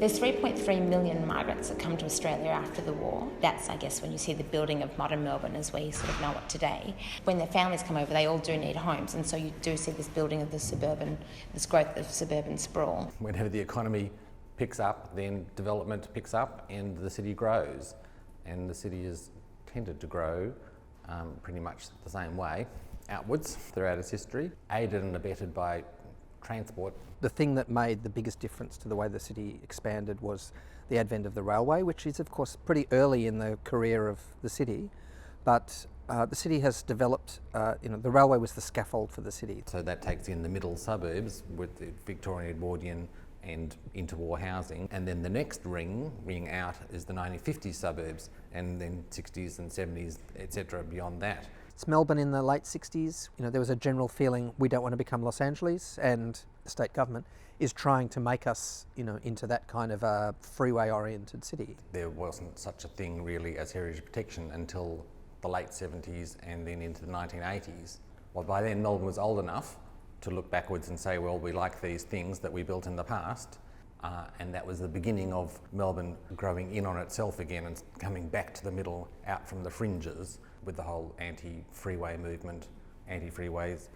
There's 3.3 million migrants that come to Australia after the war. That's, I guess, when you see the building of modern Melbourne as we sort of know it today. When their families come over, they all do need homes, and so you do see this building of this growth of suburban sprawl. Whenever the economy picks up, then development picks up and the city grows. And the city has tended to grow pretty much the same way, outwards throughout its history, aided and abetted by transport. The thing that made the biggest difference to the way the city expanded was the advent of the railway, which is of course pretty early in the career of the city, but the city has developed, the railway was the scaffold for the city. So that takes in the middle suburbs with the Victorian Edwardian and interwar housing, and then the next ring out is the 1950s suburbs, and then 60s and 70s, etc. beyond that. It's Melbourne in the late 60s. There was a general feeling we don't want to become Los Angeles, and the state government is trying to make us, into that kind of a freeway-oriented city. There wasn't such a thing really as heritage protection until the late 70s and then into the 1980s. Well, by then Melbourne was old enough to look backwards and say, well, we like these things that we built in the past, and that was the beginning of Melbourne growing in on itself again and coming back to the middle, out from the fringes, with the whole anti-freeway movement, anti-freeways,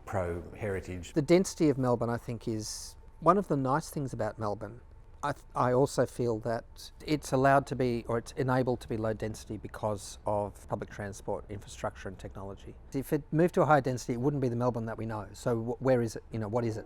pro-heritage. The density of Melbourne, I think, is one of the nice things about Melbourne. I also feel that it's allowed to be, or it's enabled to be low density because of public transport infrastructure and technology. If it moved to a higher density, it wouldn't be the Melbourne that we know. So where is it? What is it?